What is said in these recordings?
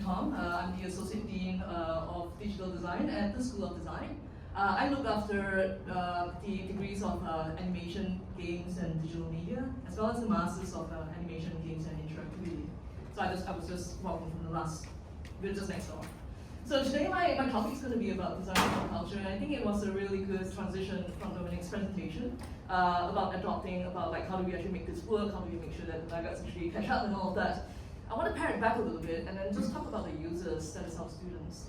Thong. I'm the Associate Dean of Digital Design at the School of Design. I look after the degrees of animation, games, and digital media, as well as the masters of animation, games, and interactivity. So I was just walking from the last, we're just next door. So today my topic is going to be about design for culture, and I think it was a really good transition from Dominic's presentation about adopting, about like how do we actually make this work, how do we make sure that the laggards actually catch up and all of that. I want to pare it back a little bit and then just talk about the users, that is our students.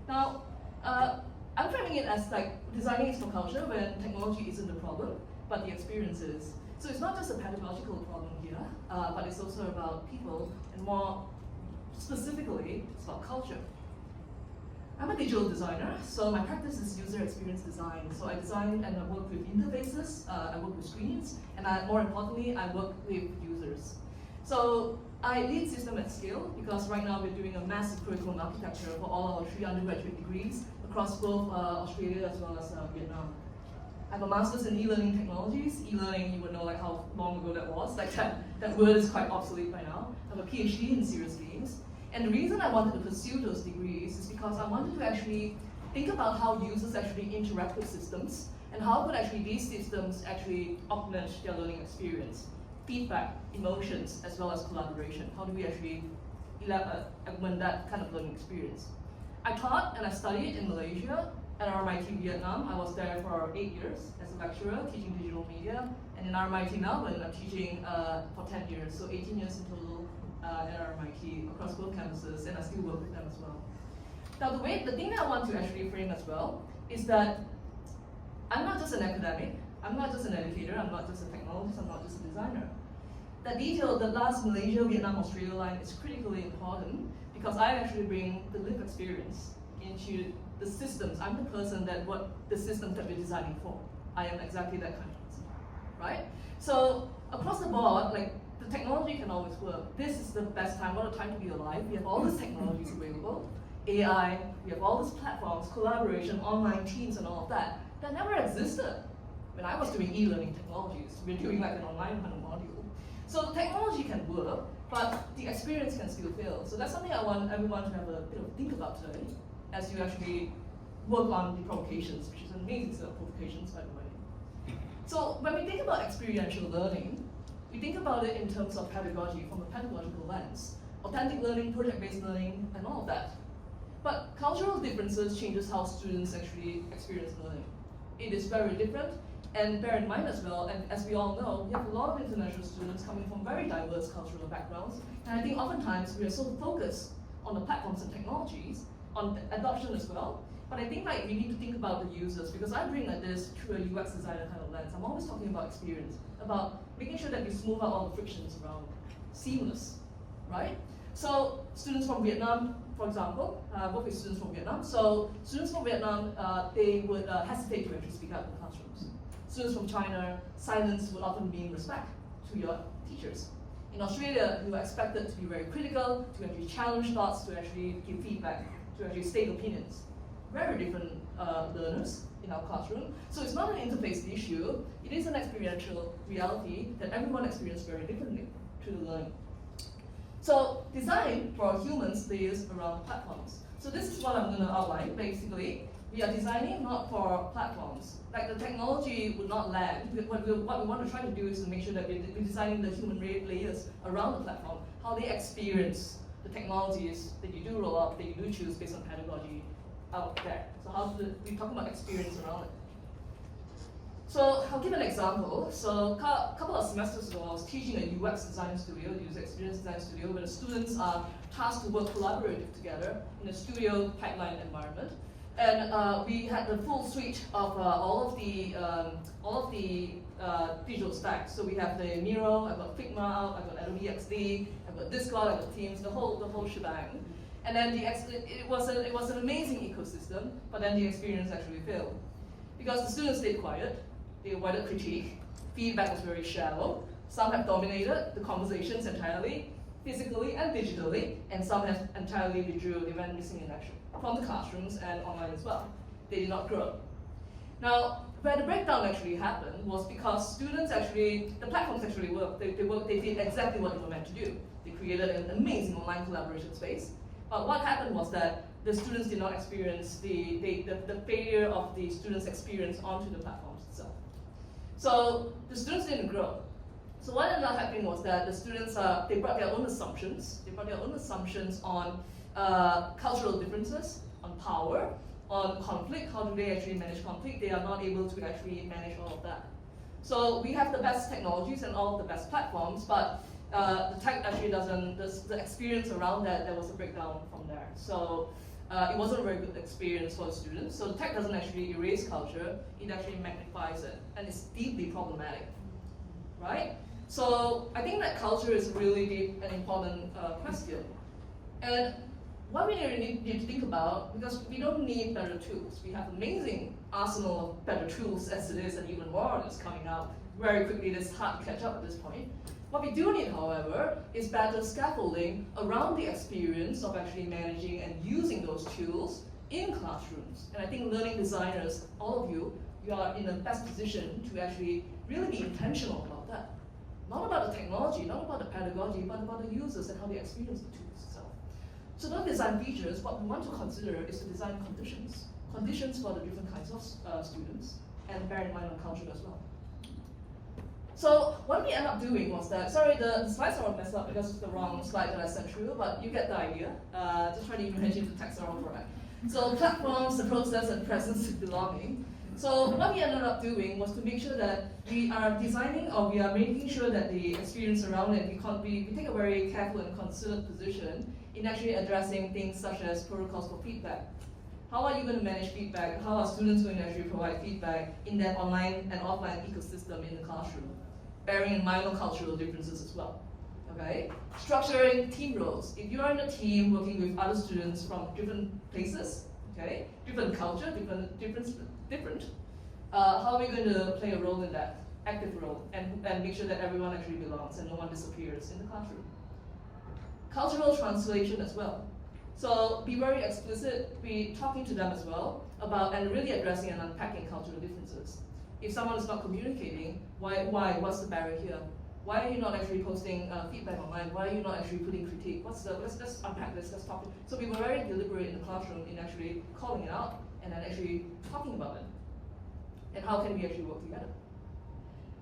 Now, I'm framing it as like designing is for culture when technology isn't the problem, but the experience is. So it's not just a pedagogical problem here, but it's also about people, and more specifically, it's about culture. I'm a digital designer, so my practice is user experience design. So I design and I work with interfaces, I work with screens, and more importantly, I work with users. So I lead system at scale because right now we're doing a massive curriculum architecture for all our 3 undergraduate degrees across both Australia as well as Vietnam. I have a master's in e-learning technologies. E-learning, you would know like how long ago that was. Like that word is quite obsolete by now. I have a PhD in serious games. And the reason I wanted to pursue those degrees is because I wanted to actually think about how users actually interact with systems and how could actually these systems actually augment their learning experience. Feedback, emotions, as well as collaboration. How do we actually augment that kind of learning experience? I taught and I studied in Malaysia at RMIT Vietnam. I was there for 8 years as a lecturer teaching digital media, and in RMIT now I'm teaching for 10 years, so 18 years in total at RMIT across both campuses, and I still work with them as well. Now the thing that I want to actually frame as well is that I'm not just an academic, I'm not just an educator, I'm not just a technologist, I'm not just a designer. That detail, the last Malaysia, Vietnam, Australia line is critically important because I actually bring the lived experience into the systems. I'm the person that what the systems that we're designing for. I am exactly that kind of person, right? So across the board, like the technology can always work. This is the best time, what a time to be alive. We have all these technologies available, AI, we have all these platforms, collaboration, online teams and all of that never existed when I was doing e-learning technologies. We're doing like an online kind of module. So technology can work, but the experience can still fail. So that's something I want everyone to have a bit of think about today as you actually work on the provocations, which is an amazing set of provocations, by the way. So when we think about experiential learning, we think about it in terms of pedagogy from a pedagogical lens, authentic learning, project-based learning, and all of that. But cultural differences changes how students actually experience learning. It is very different, and bear in mind as well, and as we all know, we have a lot of international students coming from very diverse cultural backgrounds, and I think oftentimes we are so focused on the platforms and technologies, on adoption as well, but I think like we need to think about the users, because I bring like this through a UX designer kind of lens. I'm always talking about experience, about making sure that we smooth out all the frictions around seamless, right? So students from Vietnam, for example, work with students from Vietnam. So students from Vietnam, they would hesitate to actually speak out in the classrooms. Students from China, silence would often mean respect to your teachers. In Australia, you are expected to be very critical, to actually challenge thoughts, to actually give feedback, to actually state opinions. Very different learners in our classroom. So it's not an interface issue, it is an experiential reality that everyone experiences very differently through the learning. So design for humans lays around platforms. So this is what I'm going to outline. Basically, we are designing not for platforms. Like the technology would not land. What we want to try to do is to make sure that we're designing the human layers around the platform, how they experience the technologies that you do roll out, that you do choose based on pedagogy out there. So how do we talk about experience around it? So I'll give an example. So a couple of semesters ago, I was teaching a UX design studio, user experience design studio, where the students are tasked to work collaboratively together in a studio pipeline environment. And we had the full suite of all of the digital stacks. So we have the Miro, I've got Figma out, I've got Adobe XD, I've got Discord, I've got Teams, the whole shebang. And then it was an amazing ecosystem, but then the experience actually failed because the students stayed quiet. They avoided critique. Feedback was very shallow. Some have dominated the conversations entirely, physically and digitally, and some have entirely withdrew. They went missing in action from the classrooms and online as well. They did not grow. Now, where the breakdown actually happened was because students actually, the platforms actually worked. They did exactly what they were meant to do. They created an amazing online collaboration space. But what happened was that the students did not experience the failure of the students' experience onto the platforms itself. So the students didn't grow. So what ended up happening was that the students, they brought their own assumptions. They brought their own assumptions on cultural differences, on power, on conflict. How do they actually manage conflict? They are not able to actually manage all of that. So we have the best technologies and all of the best platforms, but the tech actually doesn't, the experience around that, there was a breakdown from there. So it wasn't a very good experience for the students. So the tech doesn't actually erase culture, it actually magnifies it, and it's deeply problematic, right? So I think that culture is really deep and important question. And what we really need to think about, because we don't need better tools. We have amazing arsenal of better tools as it is, and even more that's coming out very quickly. It's hard to catch up at this point. What we do need, however, is better scaffolding around the experience of actually managing and using those tools in classrooms. And I think learning designers, all of you, you are in the best position to actually really be intentional about that. Not about the technology, not about the pedagogy, but about the users and how they experience the tools itself. So don't design features, what we want to consider is to design conditions. Conditions for the different kinds of students, and bear in mind on culture as well. So what we ended up doing was that, sorry, the slides are all messed up because it's the wrong slide that I sent through, but you get the idea. Just try to imagine the text are all correct. So platforms, the process, and presence of belonging. So what we ended up doing was to make sure that we are designing, or we are making sure that the experience around it, we take a very careful and considered position in actually addressing things such as protocols for feedback. How are you going to manage feedback? How are students going to actually provide feedback in that online and offline ecosystem in the classroom? Bearing in mind on cultural differences as well. Okay? Structuring team roles. If you are in a team working with other students from different places, okay, different culture, different, how are we going to play a role in that, active role, and make sure that everyone actually belongs and no one disappears in the classroom? Cultural translation as well. So be very explicit, be talking to them as well about, and really addressing and unpacking cultural differences. If someone is not communicating, why? What's the barrier here? Why are you not actually posting feedback online? Why are you not actually putting critique? Let's unpack this, let's talk. So we were very deliberate in the classroom in actually calling it out and then actually talking about it. And how can we actually work together?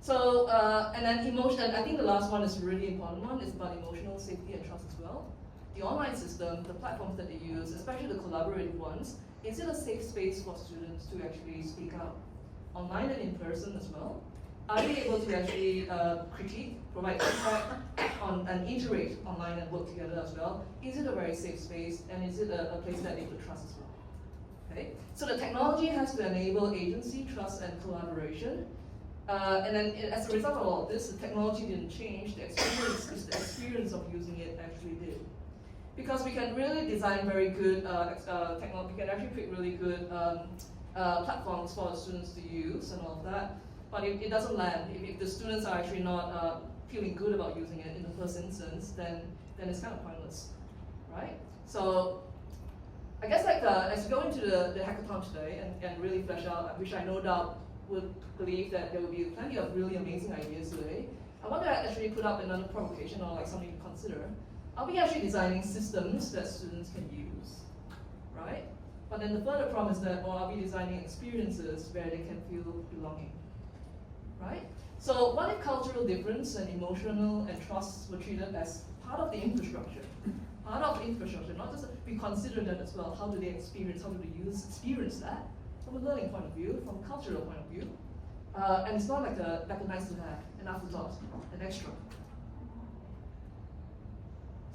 So, and then emotion, I think the last one is a really important one, is about emotional safety and trust as well. The online system, the platforms that they use, especially the collaborative ones, is it a safe space for students to actually speak out? Online and in person as well. Are they able to actually critique, provide feedback and iterate online and work together as well? Is it a very safe space, and is it a place that they could trust as well? Okay? So the technology has to enable agency, trust, and collaboration. And then as a result of all of this, the technology didn't change, the experience of using it actually did. Because we can really design very good technology, we can actually create really good platforms for the students to use and all of that. But if it doesn't land, if the students are actually not feeling good about using it in the first instance, then it's kind of pointless, right? So I guess like as we go into the hackathon today and really flesh out, which I no doubt would believe that there will be plenty of really amazing ideas today, I want to actually put up another provocation or like something to consider. Are we actually designing systems that students can use, right? But then the further problem is that, or are we designing experiences where they can feel belonging, right? So what if cultural difference and emotional and trust were treated as part of the infrastructure? Part of the infrastructure, not just, we consider that as well. How do they experience, how do the users experience that? From a learning point of view, from a cultural point of view. And it's not like a nice to have, an afterthought, an extra.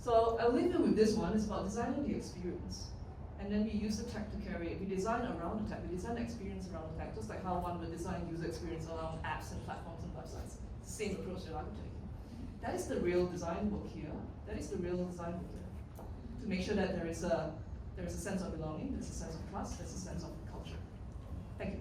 So I'll leave you with this one. It's about designing the experience. And then we use the tech to carry it. We design around the tech. We design the experience around the tech, just like how one would design user experience around apps and platforms and websites. Same approach that I'm taking. That is the real design work here. That is the real design work here. To make sure that there is a sense of belonging, there's a sense of trust, there's a sense of culture. Thank you.